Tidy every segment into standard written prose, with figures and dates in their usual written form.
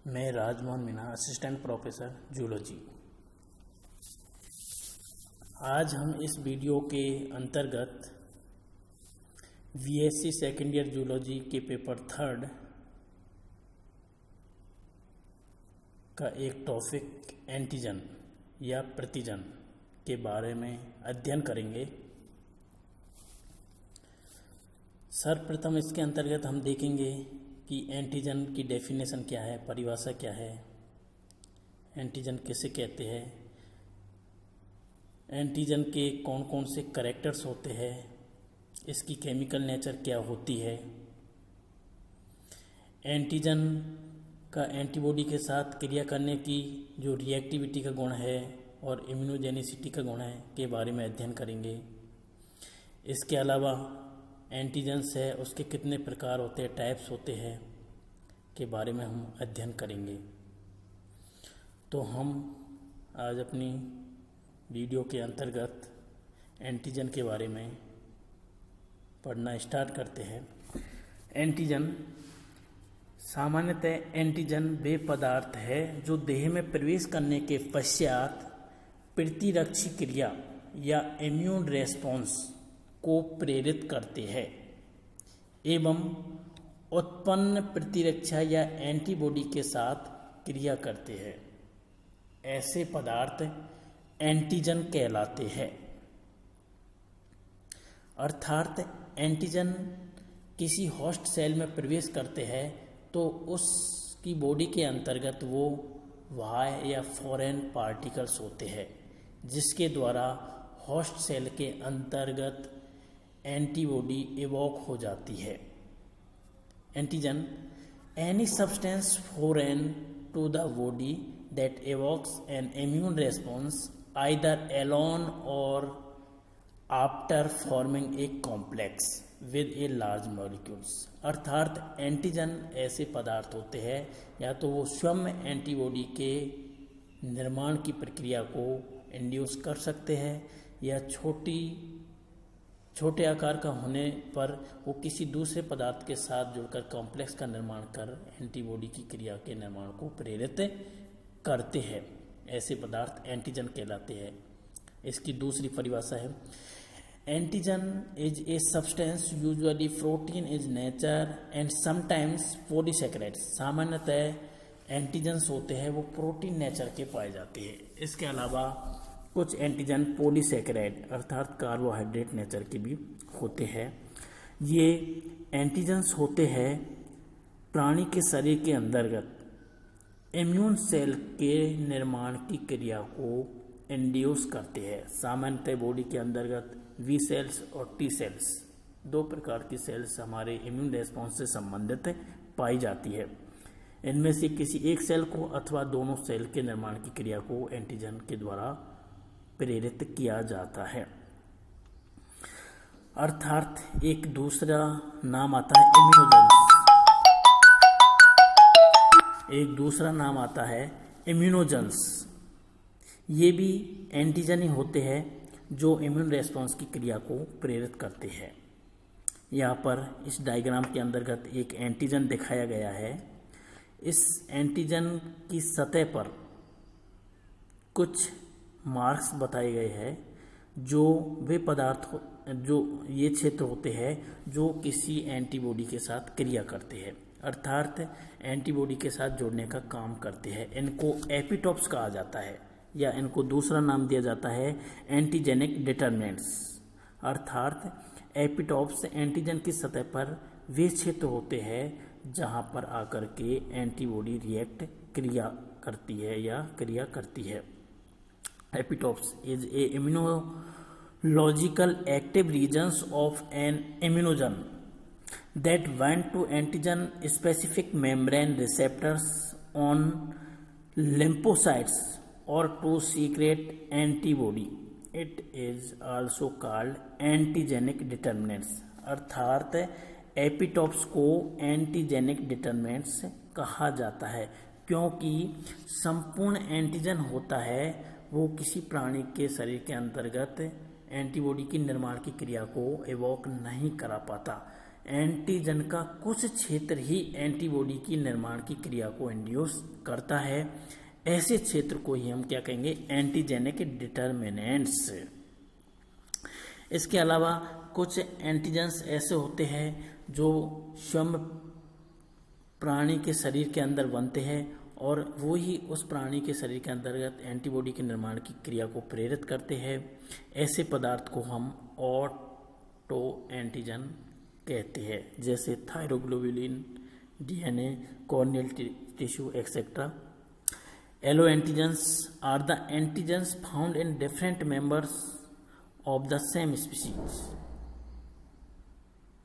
मैं Rajmohan Meena, assistant professor zoology. आज हम इस वीडियो के अंतर्गत बीएससी सेकेंड ईयर जूलॉजी के पेपर 3 का एक टॉपिक एंटीजन या प्रतिजन के बारे में अध्ययन करेंगे। सर्वप्रथम इसके अंतर्गत हम देखेंगे कि एंटीजन की डेफिनेशन क्या है, परिभाषा क्या है, एंटीजन किसे कहते हैं, एंटीजन के कौन कौन से कैरेक्टर्स होते हैं, इसकी केमिकल नेचर क्या होती है, एंटीजन का एंटीबॉडी के साथ क्रिया करने की जो रिएक्टिविटी का गुण है और इम्यूनोजेनिसिटी का गुण है के बारे में अध्ययन करेंगे। इसके अलावा एंटीजन्स है उसके कितने प्रकार होते हैं, टाइप्स होते हैं के बारे में हम अध्ययन करेंगे। तो हम आज अपनी वीडियो के अंतर्गत एंटीजन के बारे में पढ़ना स्टार्ट करते हैं। एंटीजन सामान्यतः एंटीजन वे पदार्थ है जो देह में प्रवेश करने के पश्चात प्रतिरक्षी क्रिया या इम्यून रेस्पॉन्स को प्रेरित करते हैं एवं उत्पन्न प्रतिरक्षा या एंटीबॉडी के साथ क्रिया करते हैं। ऐसे पदार्थ एंटीजन कहलाते हैं। अर्थात एंटीजन किसी होस्ट सेल में प्रवेश करते हैं तो उसकी बॉडी के अंतर्गत वो बाह्य या फॉरेन पार्टिकल्स होते हैं जिसके द्वारा होस्ट सेल के अंतर्गत एंटीबॉडी इवोक हो जाती है। Antigen any substance foreign to the body that evokes an immune response either alone or after forming a complex with a large molecules। अर्थात एंटीजन ऐसे पदार्थ होते हैं या तो वो स्वयं एंटीबॉडी के निर्माण की प्रक्रिया को इंड्यूस कर सकते हैं या छोटे आकार का होने पर वो किसी दूसरे पदार्थ के साथ जुड़कर कॉम्प्लेक्स का निर्माण कर एंटीबॉडी की क्रिया के निर्माण को प्रेरित करते हैं। ऐसे पदार्थ एंटीजन कहलाते हैं। इसकी दूसरी परिभाषा है antigen is a substance usually protein is nature and sometimes polysaccharides. सामान्यतः एंटीजन्स होते हैं वो प्रोटीन नेचर के पाए जाते हैं। इसके अलावा कुछ एंटीजन पॉलीसैकेराइड अर्थात कार्बोहाइड्रेट नेचर के भी होते हैं। ये एंटीजन्स होते हैं प्राणी के शरीर के अंतर्गत इम्यून सेल के निर्माण की क्रिया को इंड्यूस करते हैं। सामान्यतः बॉडी के अंतर्गत वी सेल्स और टी सेल्स दो प्रकार की सेल्स हमारे इम्यून रेस्पॉन्स से संबंधित पाई जाती है। इनमें से किसी एक सेल को अथवा दोनों सेल के निर्माण की क्रिया को एंटीजन के द्वारा प्रेरित किया जाता है। अर्थात एक दूसरा नाम आता है इम्यूनोजेंस, एक दूसरा नाम आता है इम्यूनोजेंस। ये भी एंटीजन ही होते हैं जो इम्यून रेस्पॉन्स की क्रिया को प्रेरित करते हैं। यहाँ पर इस डायग्राम के अंतर्गत एक एंटीजन दिखाया गया है। इस एंटीजन की सतह पर कुछ मार्क्स बताए गए हैं जो वे पदार्थ जो ये क्षेत्र होते हैं जो किसी एंटीबॉडी के साथ क्रिया करते हैं अर्थात एंटीबॉडी के साथ जोड़ने का काम करते हैं। इनको एपिटोप्स कहा जाता है या इनको दूसरा नाम दिया जाता है एंटीजेनिक डिटरमिनेंट्स। अर्थात एपिटोप्स एंटीजन की सतह पर वे क्षेत्र होते हैं जहां पर आकर के एंटीबॉडी क्रिया करती है या क्रिया करती है। Epitopes is a immunological active regions of an immunogen that bind to antigen specific membrane receptors on lymphocytes or to secrete antibody. It is also called antigenic determinants। अर्थात एपिटॉप्स को एंटीजेनिक डिटरमिनेंट्स कहा जाता है क्योंकि संपूर्ण एंटीजन होता है वो किसी प्राणी के शरीर के अंतर्गत एंटीबॉडी की निर्माण की क्रिया को इवोक नहीं करा पाता। एंटीजन का कुछ क्षेत्र ही एंटीबॉडी की निर्माण की क्रिया को इंड्यूस करता है। ऐसे क्षेत्र को ही हम क्या कहेंगे, एंटीजेनिक डिटर्मिनेंट्स। इसके अलावा कुछ एंटीजेंस ऐसे होते हैं जो स्वयं प्राणी के शरीर के अंदर बनते हैं और वो ही उस प्राणी के शरीर के अंतर्गत एंटीबॉडी के निर्माण की क्रिया को प्रेरित करते हैं। ऐसे पदार्थ को हम ऑटो एंटीजन कहते हैं, जैसे thyroglobulin, DNA, corneal tissue etcetera. Allo antigens are the antigens found in different members of the same species.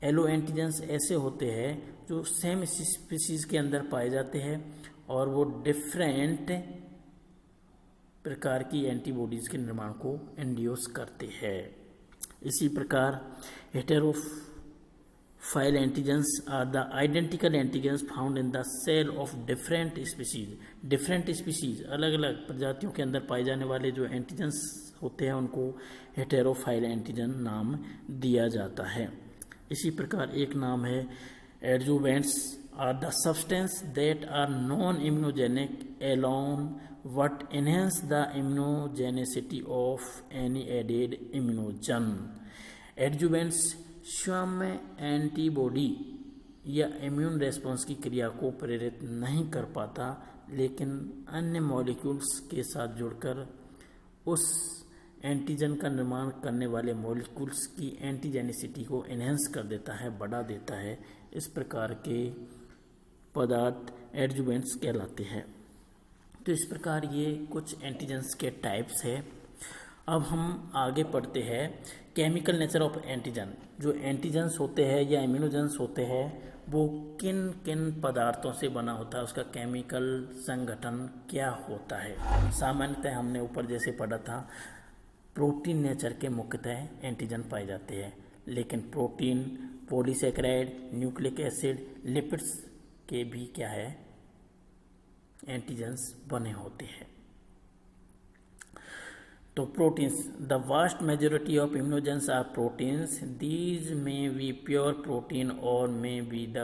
Allo antigens ऐसे होते हैं जो सेम स्पीशीज के अंदर पाए जाते हैं और वो डिफरेंट प्रकार की एंटीबॉडीज के निर्माण को इंड्यूस करते हैं। इसी प्रकार heterophile antigens are the identical antigens found in the cell of different species. Different species, अलग अलग प्रजातियों के अंदर पाए जाने वाले जो एंटीजेंस होते हैं उनको हेटेरोफाइल एंटीजन नाम दिया जाता है। इसी प्रकार एक नाम है adjuvants are the substance that are non immunogenic alone what enhance the immunogenicity of any added immunogen। Adjuvants स्वयं में एंटीबॉडी या इम्यून रेस्पॉन्स की क्रिया को प्रेरित नहीं कर पाता, लेकिन अन्य मॉलिक्यूल्स के साथ जुड़कर उस एंटीजन का निर्माण करने वाले मॉलिक्यूल्स की एंटीजेनिसिटी को एनहेंस कर देता है, बढ़ा देता है। इस प्रकार के पदार्थ एडजुवेंट्स कहलाते हैं। तो इस प्रकार ये कुछ एंटीजेंस के टाइप्स है। अब हम आगे पढ़ते हैं केमिकल नेचर ऑफ एंटीजन। जो एंटीजेंस होते हैं या इम्यूनोजेंस होते हैं वो किन किन पदार्थों से बना होता है, उसका केमिकल संगठन क्या होता है। सामान्यतः हमने ऊपर जैसे पढ़ा था प्रोटीन नेचर के मुख्यतः एंटीजन पाए जाते हैं, लेकिन protein, polysaccharide, nucleic acid, lipids के भी क्या है एंटीजेंस बने होते हैं। तो proteins, the vast majority of immunogens are proteins. These may be pure protein और में बी द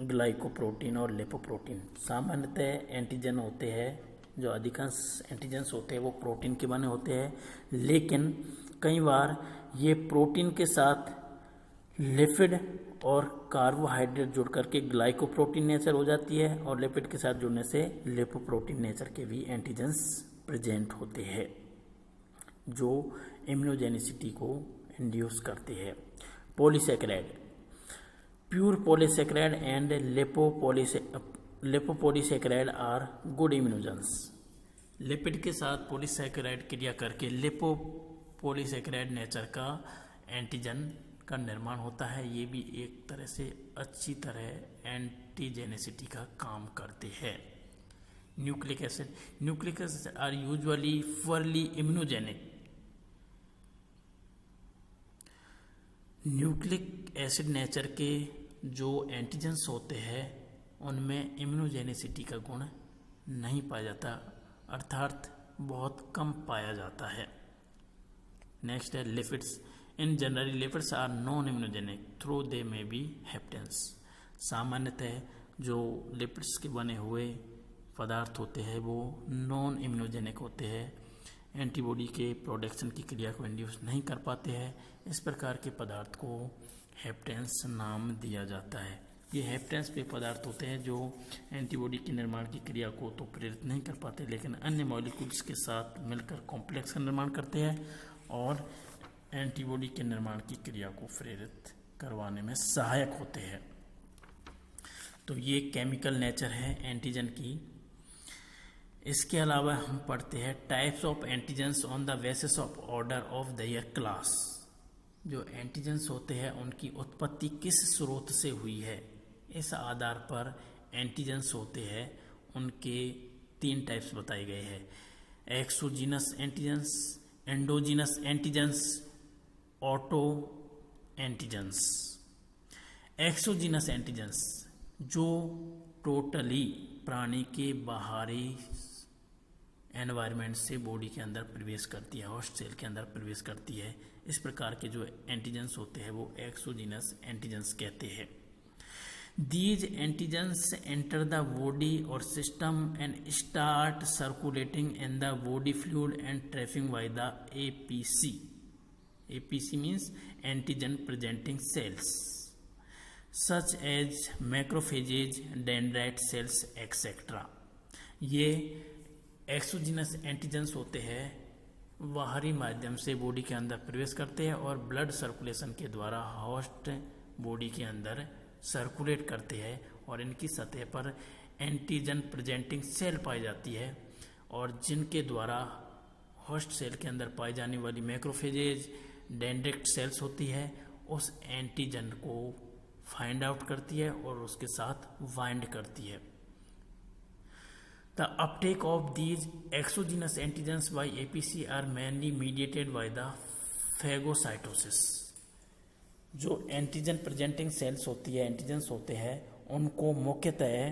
ग्लाइकोप्रोटीन और लिपोप्रोटीन। सामान्यतः एंटीजन होते हैं, जो अधिकांश एंटीजेंस होते हैं वो प्रोटीन के बने होते हैं, लेकिन कई बार ये प्रोटीन के साथ लिपिड और कार्बोहाइड्रेट जुड़ करके ग्लाइकोप्रोटीन नेचर हो जाती है और लिपिड के साथ जुड़ने से लिपोप्रोटीन नेचर के भी एंटीजेंस प्रेजेंट होते हैं जो इम्यूनोजेनिसिटी को इंड्यूस करते हैं। Polysaccharide, pure polysaccharide and lipopolysaccharide are good immunogens. Lipid के साथ पॉलीसेकेराइड क्रिया करके लिपोपॉलीसेकेराइड नेचर का एंटीजन का निर्माण होता है। ये भी एक तरह से अच्छी तरह एंटीजेनिसिटी का काम करते हैं। Nucleic acid, nucleic acid are usually fairly immunogenic. Nucleic acid nature के जो एंटीजेंस होते हैं उनमें इम्यूनोजेनिसिटी का गुण नहीं पाया जाता, अर्थात बहुत कम पाया जाता है। नेक्स्ट है lipids. In generally lipids are non immunogenic through they may be हेप्टेंस। सामान्यतः जो लिपिड्स के बने हुए पदार्थ होते हैं वो नॉन इम्यूनोजेनिक होते हैं, एंटीबॉडी के प्रोडक्शन की क्रिया को इंड्यूस नहीं कर पाते हैं। इस प्रकार के पदार्थ को हेप्टेंस नाम दिया जाता है। ये हेप्टेंस पे पदार्थ होते हैं जो एंटीबॉडी के निर्माण की क्रिया को तो प्रेरित नहीं कर पाते, लेकिन अन्य मॉलिक्यूल्स के साथ मिलकर कॉम्प्लेक्स का निर्माण करते हैं और एंटीबॉडी के निर्माण की क्रिया को प्रेरित करवाने में सहायक होते हैं। तो ये केमिकल नेचर है एंटीजन की। इसके अलावा हम पढ़ते हैं types of antigens on the basis of order of their class. जो एंटीजेंस होते हैं उनकी उत्पत्ति किस स्रोत से हुई है, इस आधार पर एंटीजेंस होते हैं उनके 3 टाइप्स बताए गए हैं। Exogenous antigens, endogenous antigens, auto antigens. Exogenous antigens जो टोटली प्राणी के बाहरी एनवायरनमेंट से बॉडी के अंदर प्रवेश करती है, होस्ट सेल के अंदर प्रवेश करती है। इस प्रकार के जो एंटीजेंस होते हैं वो एक्सोजीनस एंटीजेंस कहते हैं। These antigens enter the body or system and start circulating in the body fluid and trapping by the APC. APC means antigen presenting cells, such as macrophages, dendrite cells, etc. ये exogenous antigens होते हैं, बाहरी माध्यम से body के अंदर प्रवेश करते हैं और ब्लड सर्कुलेशन के द्वारा होस्ट बॉडी के अंदर सर्कुलेट करते हैं और इनकी सतह पर एंटीजन प्रेजेंटिंग सेल पाई जाती है और जिनके द्वारा होस्ट सेल के अंदर पाई जाने वाली मैक्रोफेजेज, डेंड्राइट सेल्स होती है उस एंटीजन को फाइंड आउट करती है और उसके साथ बाइंड करती है। The uptake of these exogenous antigens by APC are mainly mediated by the phagocytosis. जो एंटीजन प्रेजेंटिंग सेल्स होती है, एंटीजेंस होते हैं, उनको मुख्यतः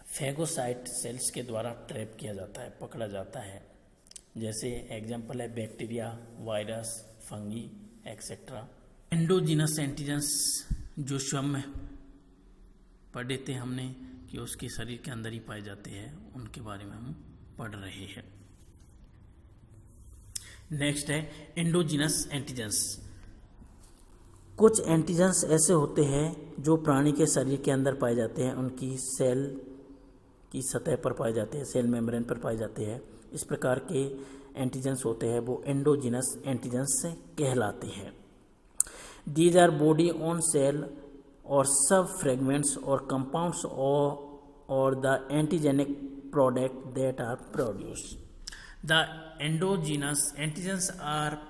फेगोसाइट सेल्स के द्वारा ट्रैप किया जाता है, पकड़ा जाता है। जैसे एग्जांपल है bacteria, virus, fungi etcetera. Endogenous antigens जो स्वयं पढ़े थे हमने कि उसके शरीर के अंदर ही पाए जाते हैं, उनके बारे में हम पढ़ रहे हैं। नेक्स्ट है एंडोजीनस एंटीजेंस। कुछ एंटीजेंस ऐसे होते हैं जो प्राणी के शरीर के अंदर पाए जाते हैं, उनकी सेल की सतह पर पाए जाते हैं, सेल मेम्ब्रेन पर पाए जाते हैं। इस प्रकार के एंटीजेंस होते हैं वो एंडोजीनस एंटीजेंस कहलाते हैं। These are body on cell और सब फ्रेगमेंट्स और कंपाउंड्स और the antigenic product that are produced. The endogenous antigens are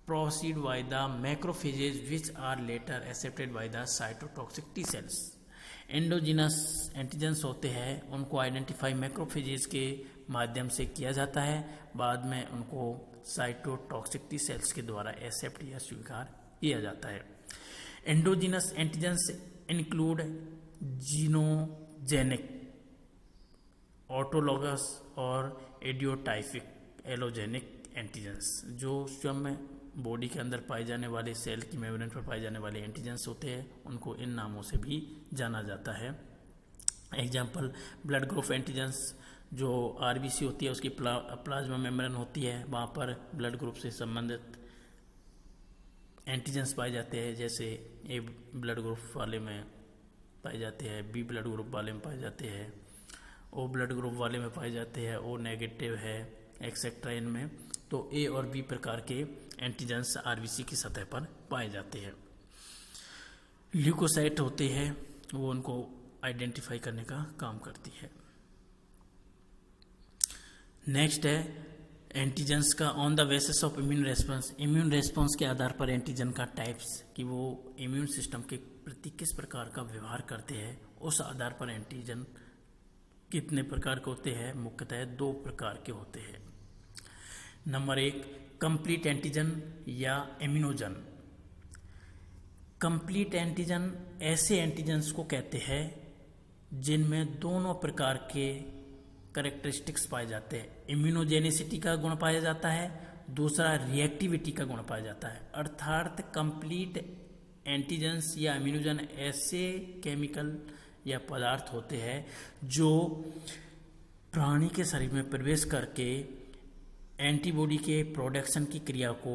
proceed by the macrophages which are later accepted by the cytotoxic T cells. Endogenous antigens होते हैं, उनको identify macrophages के माध्यम से किया जाता है, बाद में उनको साइटोटॉक्सिक टी सेल्स के द्वारा एक्सेप्ट या स्वीकार किया जाता है। एंडोजीनस एंटीजेंस इंक्लूड जीनोजेनिक, ऑटोलॉगस और एडियोटाइपिक एलोजेनिक एंटीजेंस। जो स्वयं बॉडी के अंदर पाए जाने वाले सेल की मेम्ब्रेन पर पाए जाने वाले एंटीजेंस होते हैं, उनको इन नामों से भी जाना जाता है। एग्जाम्पल ब्लड ग्रुप एंटीजेंस, जो आरबीसी होती है उसकी प्लाज्मा मेम्ब्रेन होती है, वहाँ पर ब्लड ग्रुप से संबंधित एंटीजेंस पाए जाते हैं। जैसे ए ब्लड ग्रुप वाले में पाए जाते हैं, बी ब्लड ग्रुप वाले में पाए जाते हैं, ओ ब्लड ग्रुप वाले में पाए जाते हैं, ओ नेगेटिव है एक्सेट्रा। इनमें तो ए और बी प्रकार के एंटीजेंस आरबीसी की सतह पर पाए जाते हैं। ल्यूकोसाइट होते हैं, वो उनको आइडेंटिफाई करने का काम करती है। नेक्स्ट है एंटीजेंस का on the basis of immune response. Immune response के आधार पर एंटीजन का टाइप्स, कि वो इम्यून सिस्टम के प्रति किस प्रकार का व्यवहार करते हैं, उस आधार पर एंटीजन कितने प्रकार के होते हैं। मुख्यतः 2 प्रकार के होते हैं। नंबर 1 कंप्लीट एंटीजन या इम्यूनोजन। कंप्लीट एंटीजन ऐसे एंटीजेंस को कहते हैं जिनमें दोनों प्रकार के कैरेक्टरिस्टिक्स पाए जाते हैं। इम्यूनोजेनिसिटी का गुण पाया जाता है, दूसरा रिएक्टिविटी का गुण पाया जाता है। अर्थात कंप्लीट एंटीजेंस या इम्यूनोजन ऐसे केमिकल या पदार्थ होते हैं जो प्राणी के शरीर में प्रवेश करके एंटीबॉडी के प्रोडक्शन की क्रिया को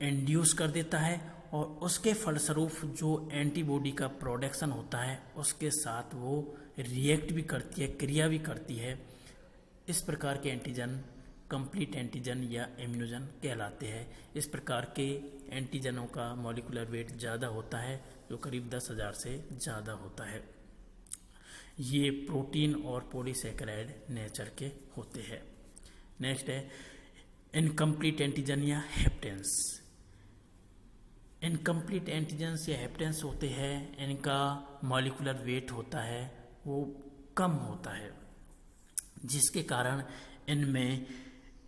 इंड्यूस कर देता है और उसके फलस्वरूप जो एंटीबॉडी का प्रोडक्शन होता है उसके साथ वो रिएक्ट भी करती है, क्रिया भी करती है। इस प्रकार के एंटीजन कंप्लीट एंटीजन या इम्यूनोजन कहलाते हैं। इस प्रकार के एंटीजनों का मॉलिक्यूलर वेट ज़्यादा होता है, जो करीब 10,000 से ज़्यादा होता है। ये प्रोटीन और पॉलीसैकेराइड नेचर के होते हैं। नेक्स्ट है इनकम्प्लीट एंटीजन या हेप्टेंस। इनकम्प्लीट एंटीजेंस या हेप्टेंस होते हैं, इनका मॉलिक्यूलर वेट होता है वो कम होता है, जिसके कारण इनमें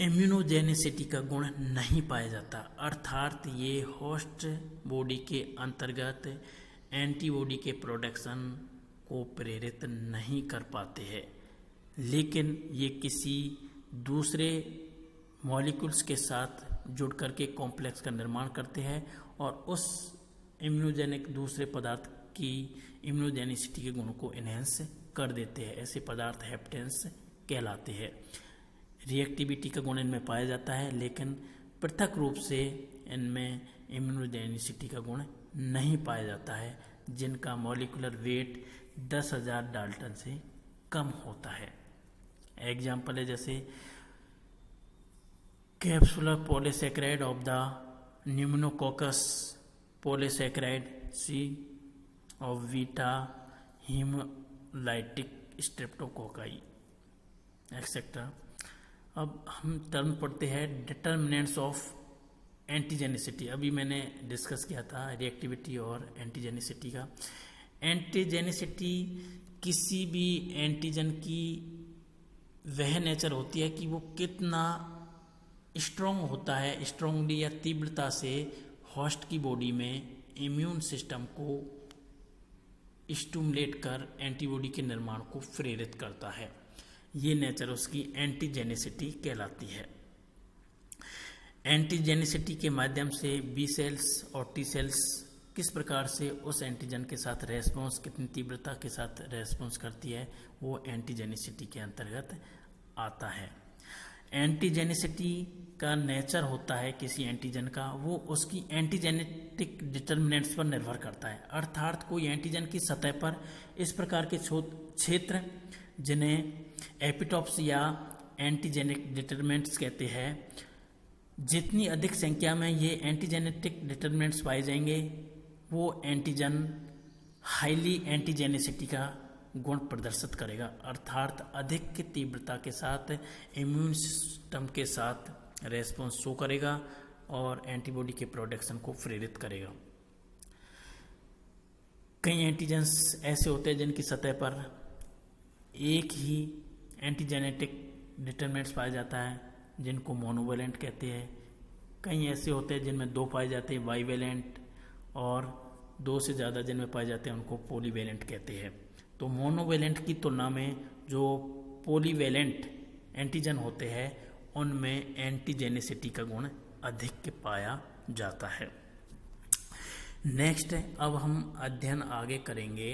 इम्यूनोजेनिसिटी का गुण नहीं पाया जाता। अर्थात ये होस्ट बॉडी के अंतर्गत एंटीबॉडी के प्रोडक्शन को प्रेरित नहीं कर पाते हैं, लेकिन ये किसी दूसरे मॉलिक्यूल्स के साथ जुड़ करके कॉम्प्लेक्स का निर्माण करते हैं और उस इम्यूनोजेनिक दूसरे पदार्थ की इम्यूनोजेनिसिटी के गुणों को इनहेंस कर देते हैं। ऐसे पदार्थ हेप्टेन्स कहलाते हैं। रिएक्टिविटी का गुण इनमें पाया जाता है, लेकिन पृथक रूप से इनमें इम्यूनोजेनिसिटी का गुण नहीं पाया जाता है, जिनका मॉलिक्यूलर वेट 10,000 डाल्टन से कम होता है। एग्जाम्पल है जैसे capsular polysaccharide of the pneumococcus polysaccharide C of beta haemolytic streptococci etcetera. अब हम टर्म पढ़ते हैं डिटर्मिनेंट्स ऑफ एंटीजेनिसिटी। अभी मैंने डिस्कस किया था रिएक्टिविटी और एंटीजेनिसिटी का। एंटीजेनिसिटी किसी भी एंटीजन की वह नेचर होती है कि वो कितना स्ट्रॉन्ग होता है, स्ट्रॉन्गली या तीव्रता से होस्ट की बॉडी में इम्यून सिस्टम को स्टिमुलेट कर एंटीबॉडी के निर्माण को प्रेरित करता है। ये नेचर उसकी एंटीजेनिसिटी कहलाती है। एंटीजेनिसिटी के माध्यम से बी सेल्स और टी सेल्स किस प्रकार से उस एंटीजन के साथ रेस्पॉन्स, कितनी तीव्रता के साथ रेस्पॉन्स करती है, वो एंटीजेनिसिटी के अंतर्गत आता है। एंटीजेनिसिटी का नेचर होता है किसी एंटीजन का, वो उसकी एंटीजेनेटिक डिटर्मिनेंट्स पर निर्भर करता है। अर्थात कोई एंटीजन की सतह पर इस प्रकार के क्षेत्र जिन्हें एपिटॉप्स या एंटीजेनिक डिटर्मिनेंट्स कहते हैं, जितनी अधिक संख्या में ये एंटीजेनेटिक डिटर्मिनेंट्स पाए जाएंगे, वो एंटीजन हाईली एंटीजेनिसिटी का गुण प्रदर्शित करेगा। अर्थात अधिक तीव्रता के साथ इम्यून सिस्टम के साथ रेस्पॉन्स शो करेगा और एंटीबॉडी के प्रोडक्शन को प्रेरित करेगा। कई एंटीजेंस ऐसे होते हैं जिनकी सतह पर एक ही एंटीजेनेटिक डिटर्मिनेंट्स पाया जाता है, जिनको मोनोवेलेंट कहते हैं। कई ऐसे होते हैं जिनमें 2 पाए जाते हैं, बाईवेलेंट, और 2 से ज़्यादा जिनमें पाए जाते हैं उनको पॉलीवेलेंट कहते हैं। तो मोनोवेलेंट की तुलना में जो पॉलीवेलेंट एंटीजन होते हैं उनमें एंटीजेनिसिटी का गुण अधिक पाया जाता है। नेक्स्ट अब हम अध्ययन आगे करेंगे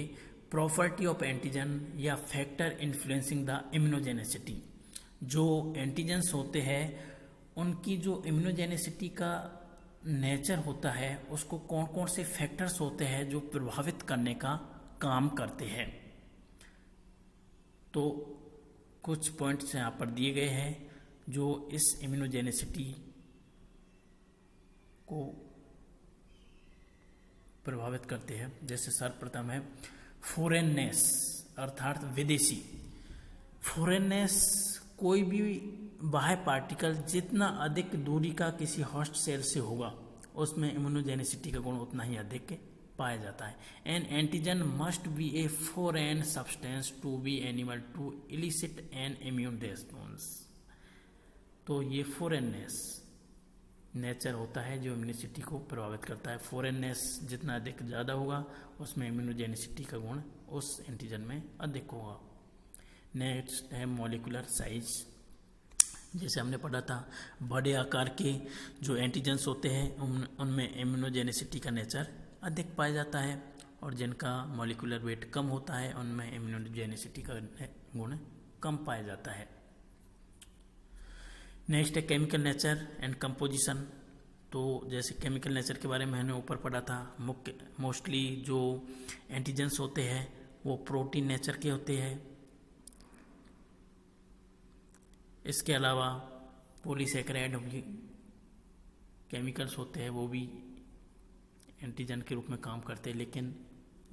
प्रॉपर्टी ऑफ एंटीजन या फैक्टर इन्फ्लुएंसिंग द इम्यूनोजेनिसिटी। जो एंटीजन्स होते हैं उनकी जो इम्यूनोजेनिसिटी का नेचर होता है, उसको कौन कौन से फैक्टर्स होते हैं जो प्रभावित करने का काम करते हैं। तो कुछ पॉइंट्स यहाँ पर दिए गए हैं जो इस इम्यूनोजेनिसिटी को प्रभावित करते हैं। जैसे सर्वप्रथम है फॉरेननेस, अर्थात विदेशी। फॉरेननेस कोई भी बाह्य पार्टिकल जितना अधिक दूरी का किसी होस्ट सेल से होगा, उसमें इम्यूनोजेनिसिटी का गुण उतना ही अधिक पाया जाता है। An antigen must be a foreign substance to be animal to elicit an immune response. तो ये फॉरेननेस नेचर होता है जो इम्यूनिसिटी को प्रभावित करता है। फॉरेननेस जितना अधिक ज़्यादा होगा, उसमें इम्यूनोजेनिसिटी का गुण उस एंटीजन में अधिक होगा। नेक्स्ट है मॉलिक्यूलर साइज। जैसे हमने पढ़ा था, बड़े आकार के जो एंटीजन्स होते हैं उनमें इम्यूनोजेनिसिटी का नेचर अधिक पाया जाता है, और जिनका मॉलिक्यूलर वेट कम होता है उनमें इम्यूनोजेनिसिटी का गुण कम पाया जाता है। नेक्स्ट है केमिकल नेचर एंड कंपोजिशन। तो जैसे केमिकल नेचर के बारे में हमने ऊपर पढ़ा था, मोस्टली जो एंटीजन्स होते हैं वो प्रोटीन नेचर के होते हैं। इसके अलावा पॉलीसैकेराइड भी केमिकल्स होते हैं, वो भी एंटीजन के रूप में काम करते हैं, लेकिन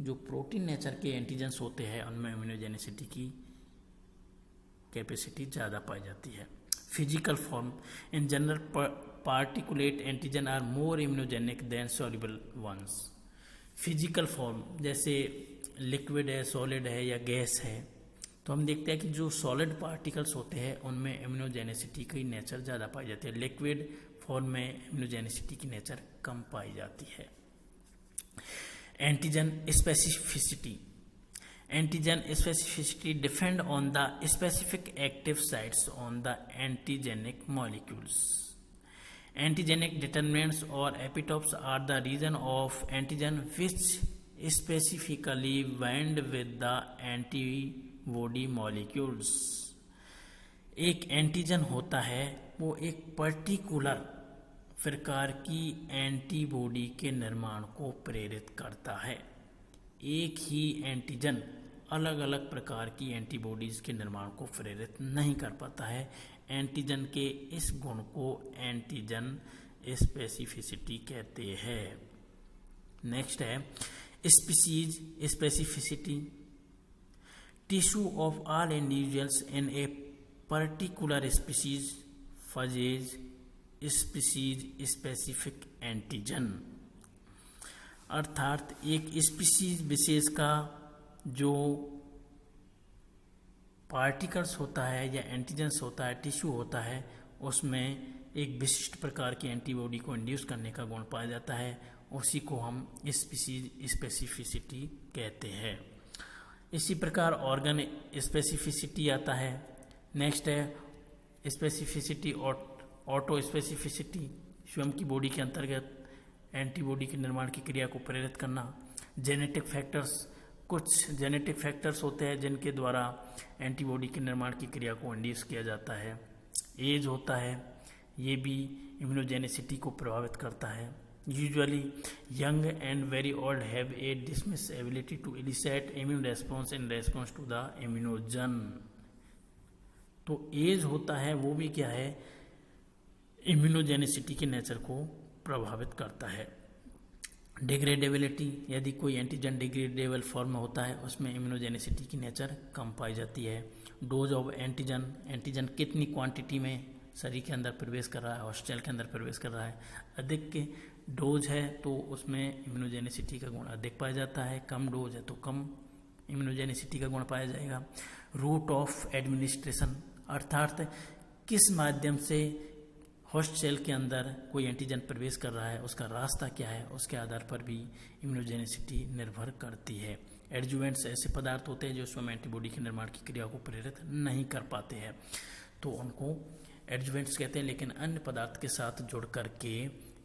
जो प्रोटीन नेचर के एंटीजन्स होते हैं उनमें इम्यूनोजेनिसिटी की कैपेसिटी ज़्यादा पाई जाती है। Physical form in general particulate antigen are more immunogenic than soluble ones. Physical form जैसे लिक्विड है, सॉलिड है या गैस है, तो हम देखते हैं कि जो सॉलिड पार्टिकल्स होते हैं उनमें इम्यूनोजेनिसिटी की नेचर ज़्यादा पाई जाती है। लिक्विड फॉर्म में इम्यूनोजेनिसिटी की नेचर कम पाई जाती है। Antigen specificity. Antigen specificity depend on the specific active sites on the antigenic molecules. Antigenic determinants or epitopes are the region of antigen which specifically bind with the antibody molecules. एक antigen होता है वो एक particular प्रकार की antibody के निर्माण को प्रेरित करता है। एक ही एंटीजन अलग अलग प्रकार की एंटीबॉडीज के निर्माण को प्रेरित नहीं कर पाता है। एंटीजन के इस गुण को एंटीजन स्पेसिफिसिटी कहते हैं। नेक्स्ट है species specificity. Tissue of all individuals in a particular species possess species specific antigen. अर्थात एक स्पीसीज विशेष का जो पार्टिकल्स होता है या एंटीजेंस होता है, टिश्यू होता है, उसमें एक विशिष्ट प्रकार की एंटीबॉडी को इंड्यूस करने का गुण पाया जाता है, उसी को हम स्पीसीज स्पेसिफिसिटी कहते हैं। इसी प्रकार ऑर्गन स्पेसिफिसिटी आता है। नेक्स्ट है स्पेसिफिसिटी ऑटो स्पेसिफिसिटी, स्वयं की बॉडी के अंतर्गत एंटीबॉडी के निर्माण की क्रिया को प्रेरित करना। जेनेटिक फैक्टर्स, कुछ जेनेटिक फैक्टर्स होते हैं जिनके द्वारा एंटीबॉडी के निर्माण की क्रिया को इंड्यूस किया जाता है। एज होता है, ये भी इम्यूनोजेनिसिटी को प्रभावित करता है। Usually young and very old have a dismiss ability to elicit immune response in response to the immunogen. तो एज होता है वो भी क्या है, इम्यूनोजेनिसिटी के नेचर को प्रभावित करता है। डिग्रेडेबिलिटी, यदि कोई एंटीजन डिग्रेडेबल फॉर्म में होता है उसमें इम्यूनोजेनिसिटी की नेचर कम पाई जाती है। डोज ऑफ एंटीजन, एंटीजन कितनी क्वांटिटी में शरीर के अंदर प्रवेश कर रहा है, हॉस्टल के अंदर प्रवेश कर रहा है। अधिक के डोज है तो उसमें इम्यूनोजेनिसिटी का गुण अधिक पाया जाता है, कम डोज है तो कम इम्यूनोजेनिसिटी का गुण पाया जाएगा। रूट ऑफ एडमिनिस्ट्रेशन, अर्थात किस माध्यम से होस्ट सेल के अंदर कोई एंटीजन प्रवेश कर रहा है, उसका रास्ता क्या है, उसके आधार पर भी इम्यूनोजेनिसिटी निर्भर करती है। एडजुवेंट्स ऐसे पदार्थ होते हैं जो स्वयं एंटीबॉडी के निर्माण की क्रिया को प्रेरित नहीं कर पाते हैं, तो उनको एडजुवेंट्स कहते हैं, लेकिन अन्य पदार्थ के साथ जुड़ करके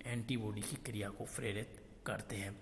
एंटीबॉडी की क्रिया को प्रेरित करते हैं।